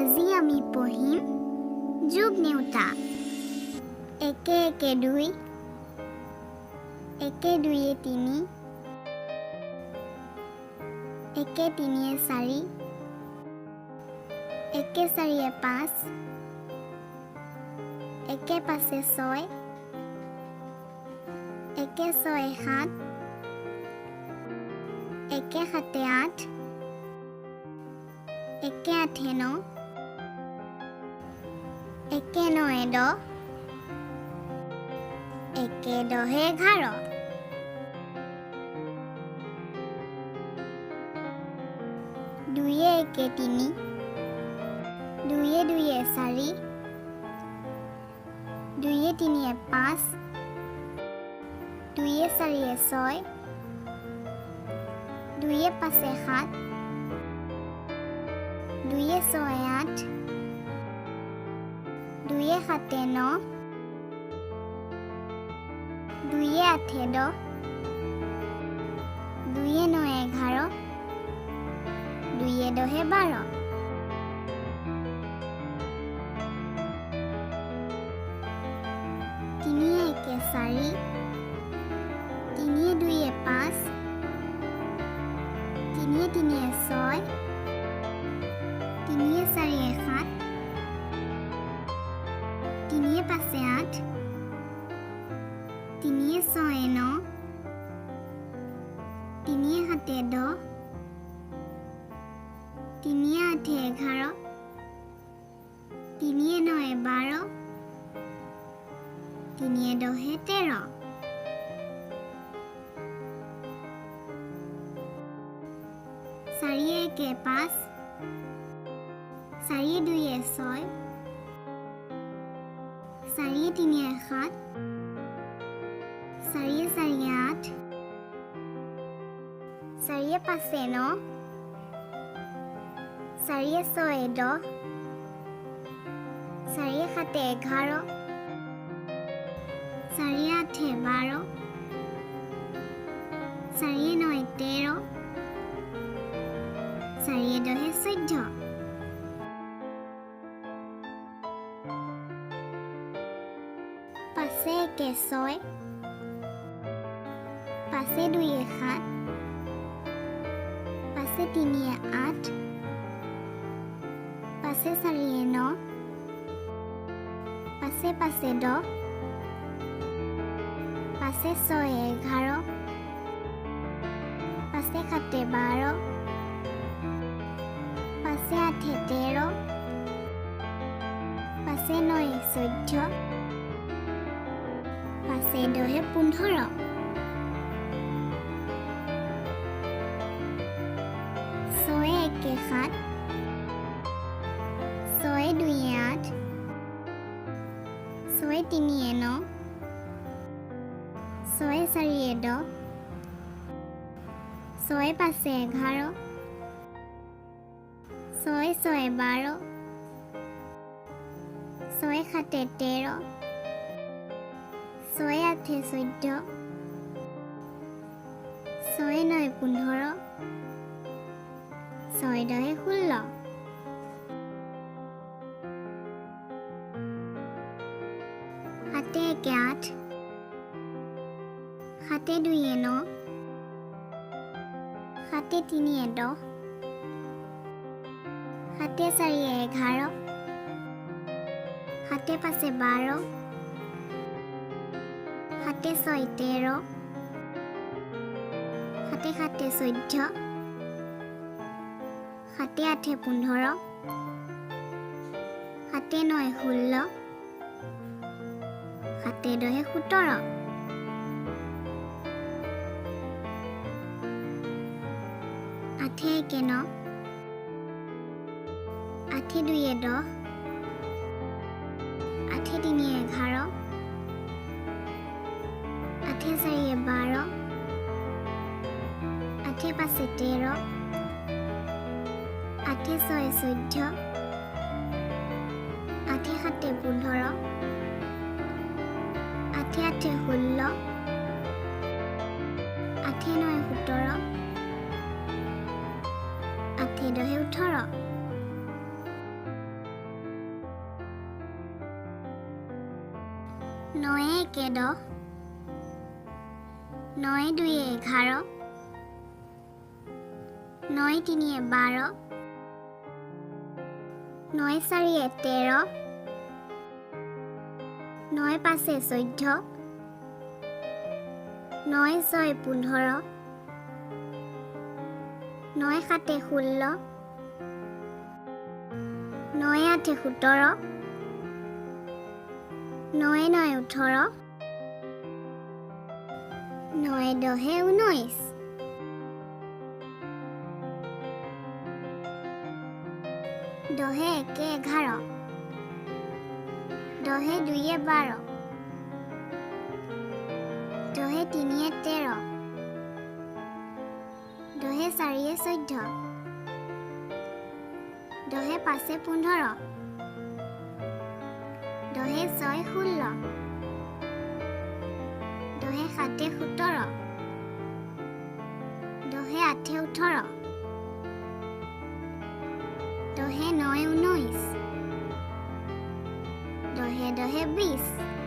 আজি আমি পঢ়িম যুগ নেউতা। একে একে দুই, একে দুইয়ে তিনি, একে তিনিয়ে চাৰি, একে চাৰিয়ে পাঁচ, একে পাঁচে ছয়, একে ছয়ে সাত, একে সাতে আঠ, একে আঠে ন, একে নয়ে দহ, একে দহে 11, দুইয়ে একে তিনি, দুইয়ে দুইয়ে চাৰি, দুইয়ে তিনিয়ে পাঁচ, দুইয়ে চাৰিয়ে ছয়, দুইয়ে পাঁচে সাত, দুইয়ে ছয়ে আঠ, দুইয়ে সাতে ন, দুইয়ে আঠে দহ, দুইয়ে নয়ে 11, দুইয়ে দহে 12, তিনিয়ে একে চাৰি, তিনিয়ে দুইয়ে পাঁচ, তিনিয়ে তিনিয়ে ছয়, তিনিয়ে চাৰিয়ে সাত, তিনিয়ে পাঁচে আঠ, তিনিয়ে ছয়ে ন, তিনিয়ে সাতে দহ, তিনিয়ে আঠে 11, তিনিয়ে নয়ে 12, তিনিয়ে দহে 13, চাৰিয়ে একে পাঁচ, চাৰিয়ে দুইয়ে ছয়, চাৰিয়ে তিনিয়ে সাত, চাৰিয়ে চাৰিয়ে আঠ, চাৰিয়ে পাঁচে ন, চাৰিয়ে ছয়ে দহ, চাৰিয়ে সাতে 11, চাৰিয়ে আঠে 12, চাৰিয়ে নয়ে 13, চাৰিয়ে দহে 14, পাঁচে একে ছয়, পাঁচে দুইয়ে সাত, পাঁচে তিনিয়ে আঠ, পাঁচে চাৰিয়ে ন, পাঁচে পাঁচে 10, পাঁচে ছয়ে 11, পাঁচে সাতে 12, পাঁচে আঠে 13, পাঁচে নয়ে 14, পাঁচে দহে 15, ছয়ে একে সাত, ছয়ে দুইয়ে আঠ, ছয়ে তিনিয়ে ন, ছয়ে চাৰিয়ে 10, ছয়ে পাঁচে 11, ছয়ে ছয়ে 12, ছয়ে সাতে 13, ছয়ে আঠে 14, ছয়ে নয়ে 15, ছয়ে দহে 16, সাতে একে আঠ, সাতে দুইয়ে ন, সাতে তিনিয়ে 10, সাতে চাৰিয়ে 11, সাতে পাঁচে 12, সাতে ছয়ে 13, সাতে সাতে 14, সাতে আঠে 15, সাতে নয়ে 16, সাতে দহে 17, আঠে একে ন, আঠে দুইয়ে 10, আঠে তিনিয়ে 11, আঠে চাৰিয়ে 12, আঠে পাঁচে 13, আঠে ছয়ে 14, আঠে সাতে 15, আঠে আঠে 16, আঠে নয়ে 17, আঠে দহে 18, নয়ে একে 10 নয়ে দুয়ে 11 নয়ে তিনিয়ে 12 নয়ে চাৰিয়ে 13 নয়ে পাঁচে 14 নয়ে ছয়ে 15 নয়ে সাতে 16 নয়ে আঠে 17 নয়ে নয়ে 18 নয়ে দহে 19 দহে একে 11 দহে দুয়ে 12 দহে তিনিয়ে 13 দহে চাৰিয়ে 14 দহে পাঁচে 15 দহে ছয়ে 16 দহে সাতে 17 দহে আঠে 18 দহে নয়ে 19 দহে দহে 20